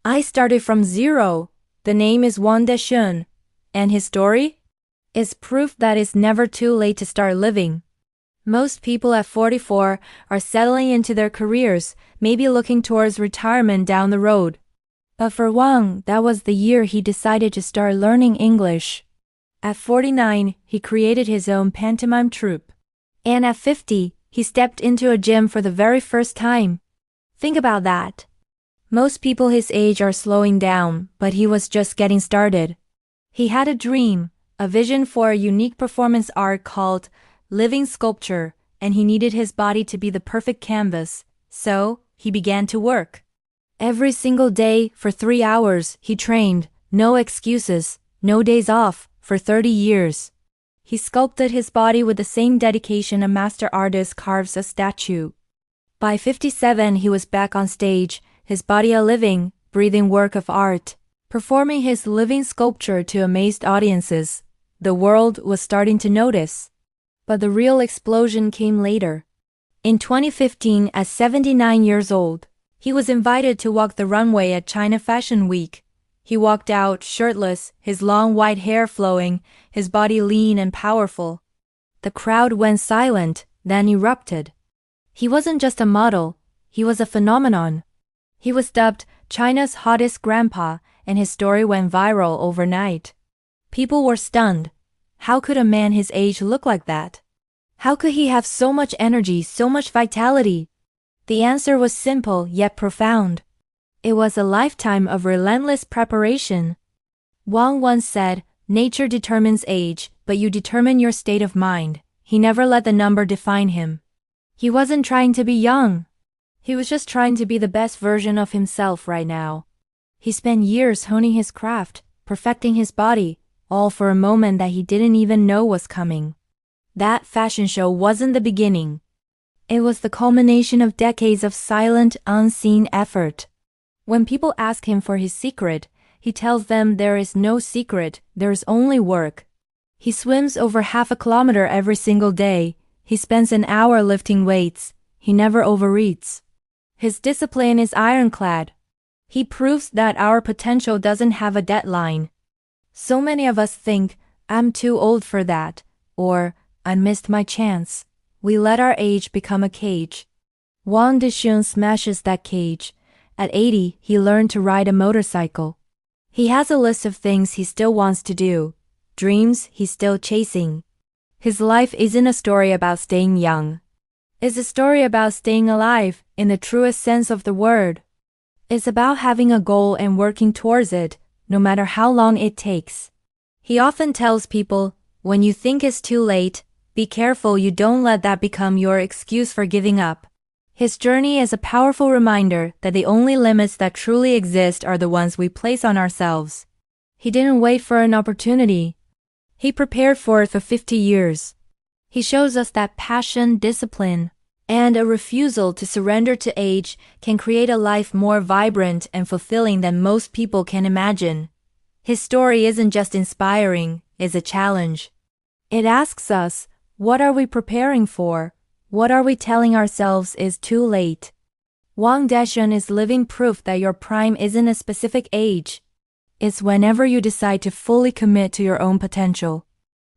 I started from zero. The name is Wang Deshun. And his story? Is proof that it's never too late to start living. Most people at 44 are settling into their careers, maybe looking towards retirement down the road. But for Wang, that was the year he decided to start learning English. At 49, he created his own pantomime troupe. And at 50, he stepped into a gym for the very first time. Think about that. Most people his age are slowing down, but he was just getting started. He had a dream, a vision for a unique performance art called living sculpture, and he needed his body to be the perfect canvas, so he began to work. Every single day, for 3 hours, he trained, no excuses, no days off, for 30 years. He sculpted his body with the same dedication a master artist carves a statue. By 57, he was back on stage, his body a living, breathing work of art, performing his living sculpture to amazed audiences. The world was starting to notice. But the real explosion came later. In 2015, at 79 years old, he was invited to walk the runway at China Fashion Week. He walked out shirtless, his long white hair flowing, his body lean and powerful. The crowd went silent, then erupted. He wasn't just a model, he was a phenomenon. He was dubbed China's hottest grandpa, and his story went viral overnight. People were stunned. How could a man his age look like that? How could he have so much energy, so much vitality? The answer was simple yet profound. It was a lifetime of relentless preparation. Wang once said, "Nature determines age, but you determine your state of mind." He never let the number define him. He wasn't trying to be young. He was just trying to be the best version of himself right now. He spent years honing his craft, perfecting his body, all for a moment that he didn't even know was coming. That fashion show wasn't the beginning. It was the culmination of decades of silent, unseen effort. When people ask him for his secret, he tells them there is no secret, there's only work. He swims over half a kilometer every single day. He spends an hour lifting weights. He never overeats. His discipline is ironclad. He proves that our potential doesn't have a deadline. So many of us think, "I'm too old for that," or "I missed my chance." We let our age become a cage. Wang Deshun smashes that cage. At 80, he learned to ride a motorcycle. He has a list of things he still wants to do, dreams he's still chasing. His life isn't a story about staying young. It's a story about staying alive, in the truest sense of the word. It's about having a goal and working towards it, no matter how long it takes. He often tells people, when you think it's too late, be careful you don't let that become your excuse for giving up. His journey is a powerful reminder that the only limits that truly exist are the ones we place on ourselves. He didn't wait for an opportunity. He prepared for it for 50 years. He shows us that passion, discipline, and a refusal to surrender to age can create a life more vibrant and fulfilling than most people can imagine. His story isn't just inspiring, it's a challenge. It asks us, what are we preparing for? What are we telling ourselves is too late? Wang Deshun is living proof that your prime isn't a specific age. It's whenever you decide to fully commit to your own potential.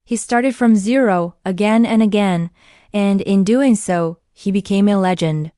He started from zero again and again, and in doing so, he became a legend.